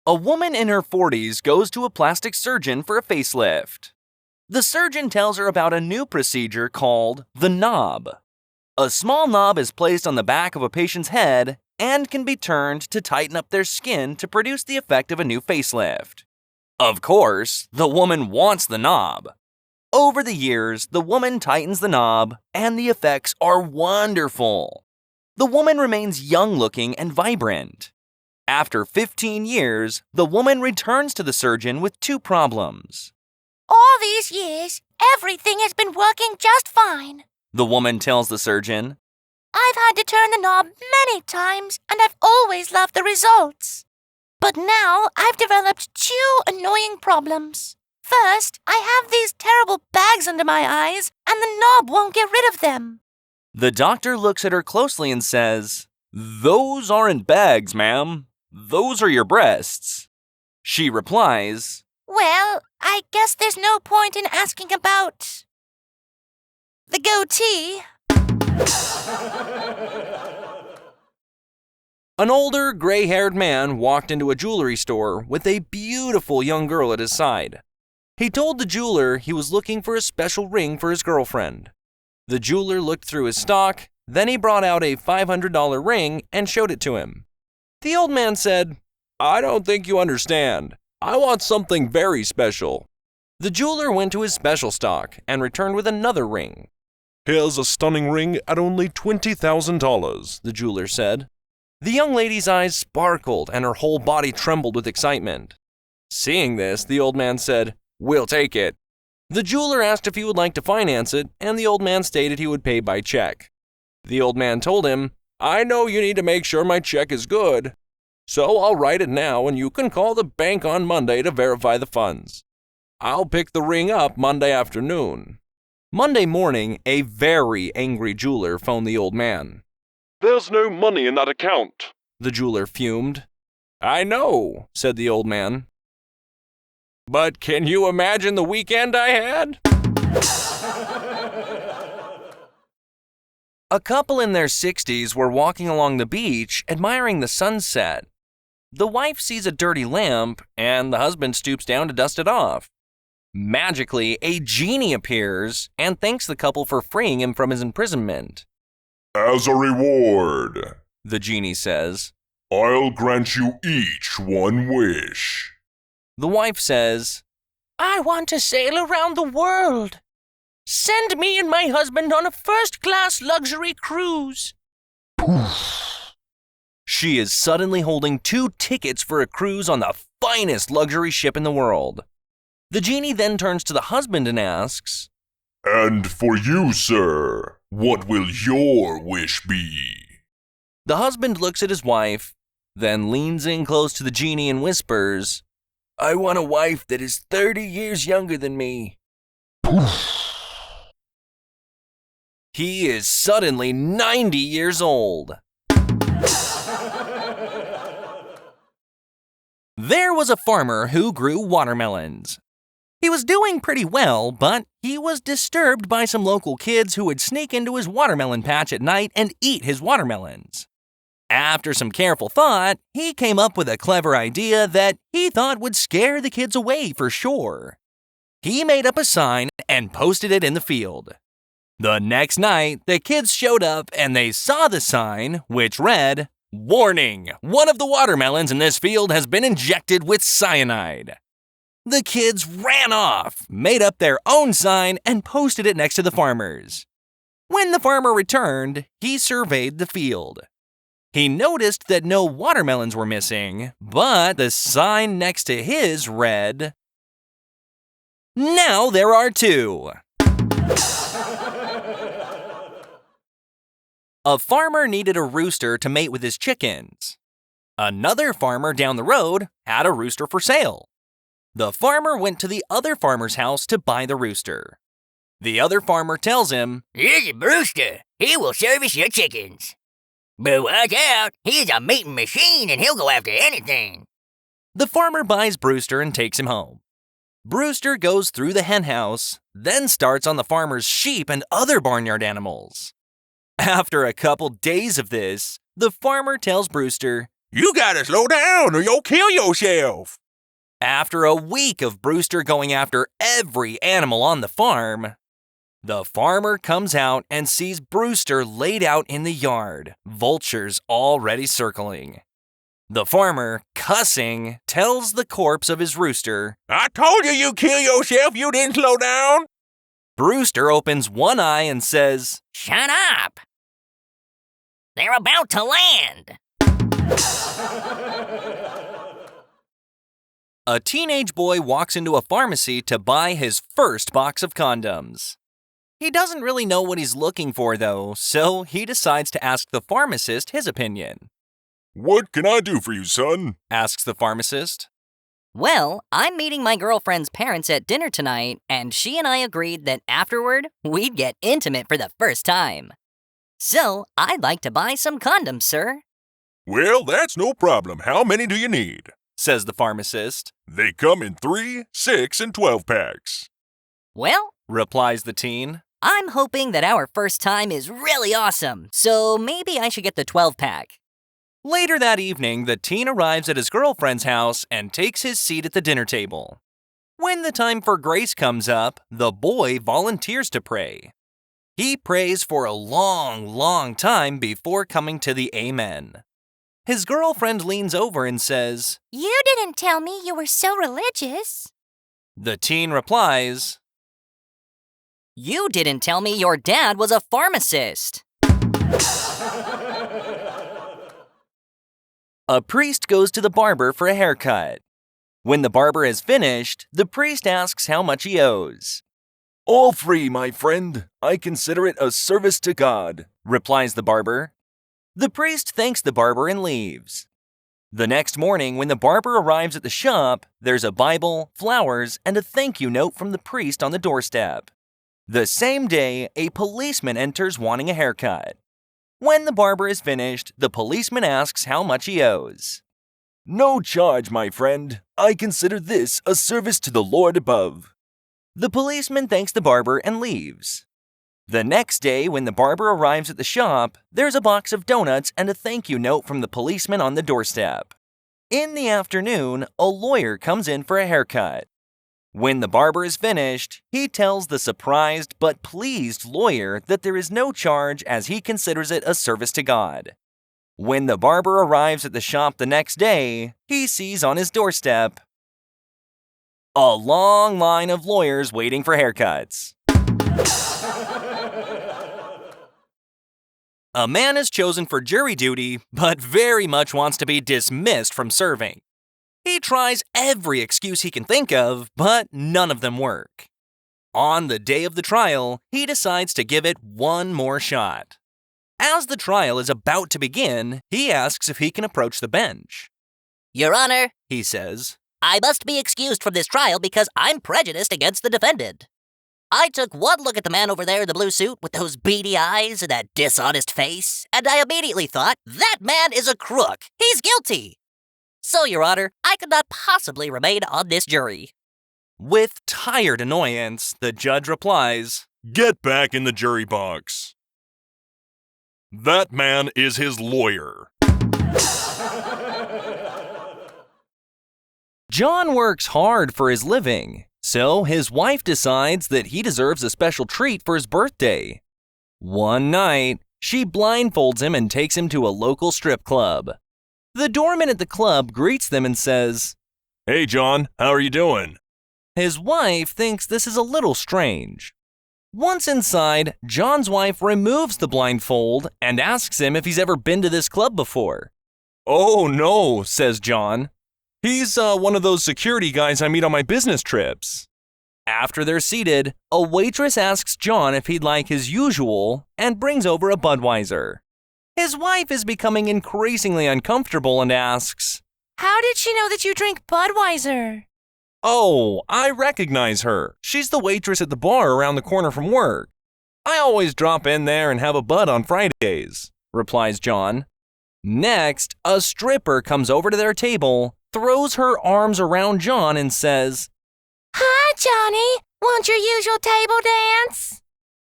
A woman in her 40s goes to a plastic surgeon for a facelift. The surgeon tells her about a new procedure called the knob. A small knob is placed on the back of a patient's head and can be turned to tighten up their skin to produce the effect of a new facelift. Of course, the woman wants the knob. Over the years, the woman tightens the knob, and the effects are wonderful. The woman remains young-looking and vibrant. After 15 years, the woman returns to the surgeon with two problems. All these years, everything has been working just fine, The woman tells the surgeon. I've had to turn the knob many times, and I've always loved the results. But now I've developed two annoying problems. First, I have these terrible bags under my eyes, and the knob won't get rid of them. The doctor looks at her closely and says, "Those aren't bags, ma'am. Those are your breasts." She replies, Well, I guess there's no point in asking about the goatee. An older, gray-haired man walked into a jewelry store with a beautiful young girl at his side. He told the jeweler he was looking for a special ring for his girlfriend. The jeweler looked through his stock, then he brought out a $500 ring and showed it to him. The old man said, "I don't think you understand. I want something very special." The jeweler went to his special stock and returned with another ring. "Here's a stunning ring at only $20,000, the jeweler said. The young lady's eyes sparkled and her whole body trembled with excitement. Seeing this, the old man said, "We'll take it." The jeweler asked if he would like to finance it, and the old man stated he would pay by check. The old man told him, "I know you need to make sure my check is good, so I'll write it now and you can call the bank on Monday to verify the funds. I'll pick the ring up Monday afternoon." Monday morning, a very angry jeweler phoned the old man. "There's no money in that account," the jeweler fumed. "I know," said the old man. "But can you imagine the weekend I had?" A couple in their 60s were walking along the beach, admiring the sunset. The wife sees a dirty lamp, and the husband stoops down to dust it off. Magically, a genie appears and thanks the couple for freeing him from his imprisonment. "As a reward," the genie says, "I'll grant you each one wish." The wife says, I want to sail around the world. Send me and my husband on a first-class luxury cruise. She is suddenly holding 2 tickets for a cruise on the finest luxury ship in the world. The genie then turns to the husband and asks, "And for you, sir, what will your wish be?" The husband looks at his wife, then leans in close to the genie and whispers, "I want a wife that is 30 years younger than me." He is suddenly 90 years old. There was a farmer who grew watermelons. He was doing pretty well, but he was disturbed by some local kids who would sneak into his watermelon patch at night and eat his watermelons. After some careful thought, he came up with a clever idea that he thought would scare the kids away for sure. He made up a sign and posted it in the field. The next night, the kids showed up and they saw the sign, which read, "Warning! One of the watermelons in this field has been injected with cyanide." The kids ran off, made up their own sign, and posted it next to the farmer's. When the farmer returned, he surveyed the field. He noticed that no watermelons were missing, but the sign next to his read, "Now there are 2." A farmer needed a rooster to mate with his chickens. Another farmer down the road had a rooster for sale. The farmer went to the other farmer's house to buy the rooster. The other farmer tells him, "Here's a rooster. He will service your chickens. But watch out, he's a mating machine and he'll go after anything." The farmer buys Brewster and takes him home. Brewster goes through the henhouse, then starts on the farmer's sheep and other barnyard animals. After a couple days of this, the farmer tells Brewster You gotta slow down or you'll kill yourself. After a week of Brewster going after every animal on the farm, the farmer comes out and sees Brewster laid out in the yard, vultures already circling. The farmer, cussing, tells the corpse of his rooster, I told you you'd kill yourself, you didn't slow down. Brewster opens one eye and says, Shut up! They're about to land! A teenage boy walks into a pharmacy to buy his first box of condoms. He doesn't really know what he's looking for, though, so he decides to ask the pharmacist his opinion. What can I do for you, son? Asks the pharmacist. Well, I'm meeting my girlfriend's parents at dinner tonight, and she and I agreed that afterward, we'd get intimate for the first time. So, I'd like to buy some condoms, sir. Well, that's no problem. How many do you need? Says the pharmacist. They come in 3, 6, and 12 packs. Well, Replies the teen. I'm hoping that our first time is really awesome, so maybe I should get the 12-pack. Later that evening, the teen arrives at his girlfriend's house and takes his seat at the dinner table. When the time for grace comes up, the boy volunteers to pray. He prays for a long time before coming to the amen. His girlfriend leans over and says, You didn't tell me you were so religious. The teen replies, You didn't tell me your dad was a pharmacist. A priest goes to the barber for a haircut. When the barber has finished, the priest asks how much he owes. All free, my friend. I consider it a service to God, replies the barber. The priest thanks the barber and leaves. The next morning, when the barber arrives at the shop, there's a Bible, flowers, and a thank you note from the priest on the doorstep. The same day, a policeman enters wanting a haircut. When the barber is finished, the policeman asks how much he owes. No charge, my friend. I consider this a service to the Lord above. The policeman thanks the barber and leaves. The next day, when the barber arrives at the shop, there's a box of donuts and a thank you note from the policeman on the doorstep. In the afternoon, a lawyer comes in for a haircut. When the barber is finished, he tells the surprised but pleased lawyer that there is no charge as he considers it a service to God. When the barber arrives at the shop the next day, he sees on his doorstep a long line of lawyers waiting for haircuts. A man is chosen for jury duty, but very much wants to be dismissed from serving. He tries every excuse he can think of, but none of them work. On the day of the trial, he decides to give it one more shot. As the trial is about to begin, he asks if he can approach the bench. Your Honor, He says, I must be excused from this trial because I'm prejudiced against the defendant. I took one look at the man over there in the blue suit with those beady eyes and that dishonest face, and I immediately thought, that man is a crook. He's guilty. So, Your Honor, I could not possibly remain on this jury. With tired annoyance, the judge replies, Get back in the jury box. That man is his lawyer. John works hard for his living, so his wife decides that he deserves a special treat for his birthday. One night, she blindfolds him and takes him to a local strip club. The doorman at the club greets them and says, Hey, John, how are you doing? His wife thinks this is a little strange. Once inside, John's wife removes the blindfold and asks him if he's ever been to this club before. Oh, no, says John. He's one of those security guys I meet on my business trips. After they're seated, a waitress asks John if he'd like his usual and brings over a Budweiser. His wife is becoming increasingly uncomfortable and asks, How did she know that you drink Budweiser? Oh, I recognize her. She's the waitress at the bar around the corner from work. I always drop in there and have a bud on Fridays, replies John. Next, a stripper comes over to their table, throws her arms around John and says, Hi, Johnny. Want your usual table dance?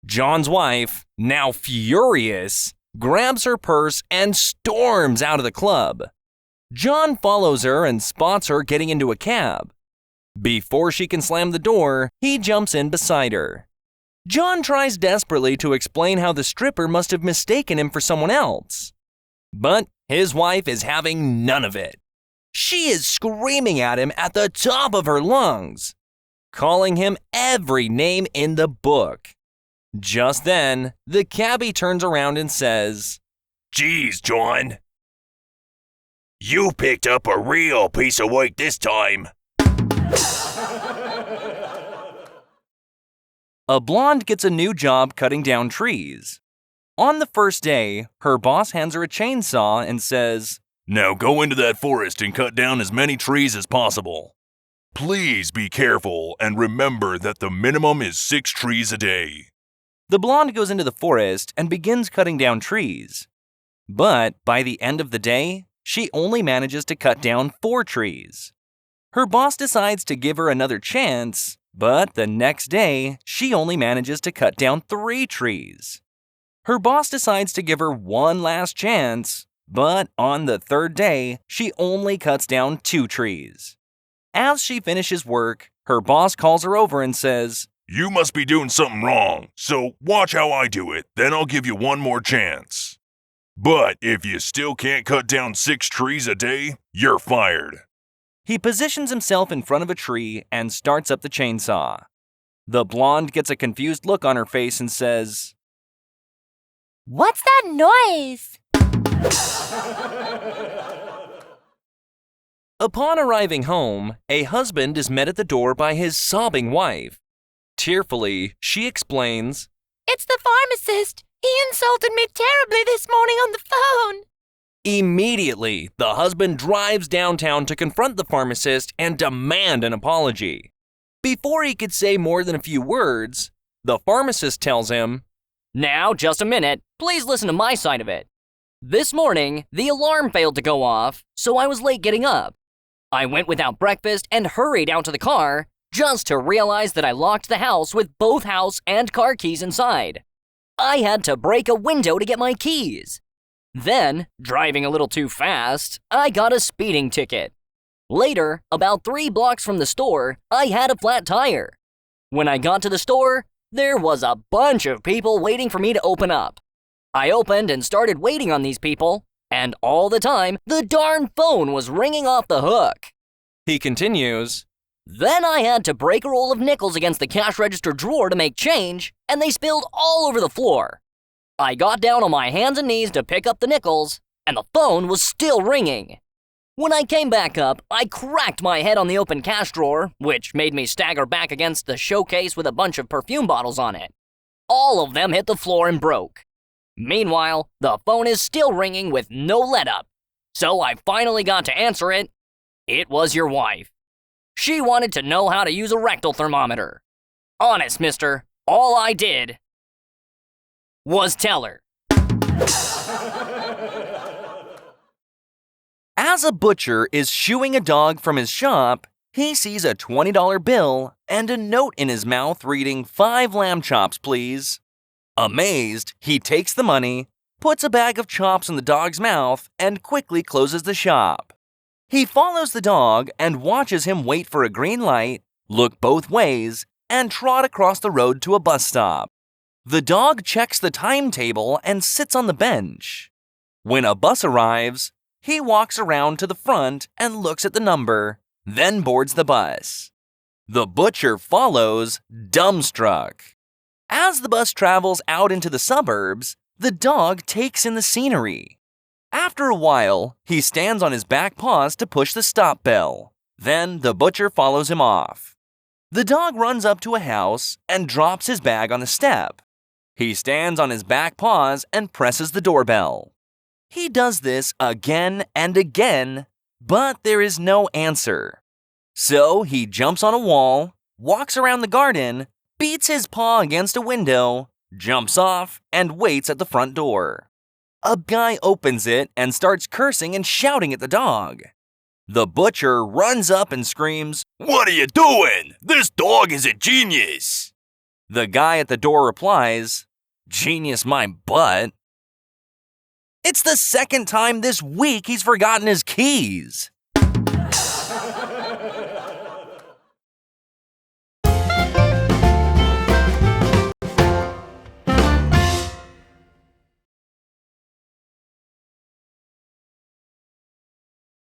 John's wife, now furious, grabs her purse and storms out of the club. John follows her and spots her getting into a cab. Before she can slam the door, he jumps in beside her. John tries desperately to explain how the stripper must have mistaken him for someone else. But his wife is having none of it. She is screaming at him at the top of her lungs, calling him every name in the book. Just then, the cabbie turns around and says, "Geez, John. You picked up a real piece of work this time." A blonde gets a new job cutting down trees. On the first day, her boss hands her a chainsaw and says, "Now go into that forest and cut down as many trees as possible. Please be careful and remember that the minimum is 6 trees a day." The blonde goes into the forest and begins cutting down trees. But by the end of the day, she only manages to cut down 4 trees. Her boss decides to give her another chance, but the next day, she only manages to cut down 3 trees. Her boss decides to give her one last chance, but on the third day, she only cuts down 2 trees. As she finishes work, her boss calls her over and says, "You must be doing something wrong, so watch how I do it, then I'll give you one more chance. But if you still can't cut down 6 trees a day, you're fired." He positions himself in front of a tree and starts up the chainsaw. The blonde gets a confused look on her face and says, What's that noise? Upon arriving home, a husband is met at the door by his sobbing wife. Tearfully, she explains, It's the pharmacist. He insulted me terribly this morning on the phone. Immediately, the husband drives downtown to confront the pharmacist and demand an apology. Before he could say more than a few words, the pharmacist tells him, "Now, just a minute. Please listen to my side of it. This morning, the alarm failed to go off, so I was late getting up. I went without breakfast and hurried out to the car just to realize that I locked the house with both house and car keys inside. I had to break a window to get my keys. Then, driving a little too fast, I got a speeding ticket. Later, about 3 blocks from the store, I had a flat tire. When I got to the store, there was a bunch of people waiting for me to open up. I opened and started waiting on these people, and all the time, the darn phone was ringing off the hook." He continues, Then I had to break a roll of nickels against the cash register drawer to make change, and they spilled all over the floor. I got down on my hands and knees to pick up the nickels, and the phone was still ringing. When I came back up, I cracked my head on the open cash drawer, which made me stagger back against the showcase with a bunch of perfume bottles on it. All of them hit the floor and broke. Meanwhile, the phone is still ringing with no let-up. So I finally got to answer it. It was your wife. She wanted to know how to use a rectal thermometer. Honest, mister, all I did was tell her. As a butcher is shooing a dog from his shop, he sees a $20 bill and a note in his mouth reading 5 lamb chops, please. Amazed, he takes the money, puts a bag of chops in the dog's mouth, and quickly closes the shop. He follows the dog and watches him wait for a green light, look both ways, and trot across the road to a bus stop. The dog checks the timetable and sits on the bench. When a bus arrives, he walks around to the front and looks at the number, then boards the bus. The butcher follows, dumbstruck. As the bus travels out into the suburbs, the dog takes in the scenery. After a while, he stands on his back paws to push the stop bell. Then the butcher follows him off. The dog runs up to a house and drops his bag on the step. He stands on his back paws and presses the doorbell. He does this again and again, but there is no answer. So he jumps on a wall, walks around the garden, beats his paw against a window, jumps off, and waits at the front door. A guy opens it and starts cursing and shouting at the dog. The butcher runs up and screams, "What are you doing? This dog is a genius." The guy at the door replies, "Genius my butt." It's the second time this week he's forgotten his keys.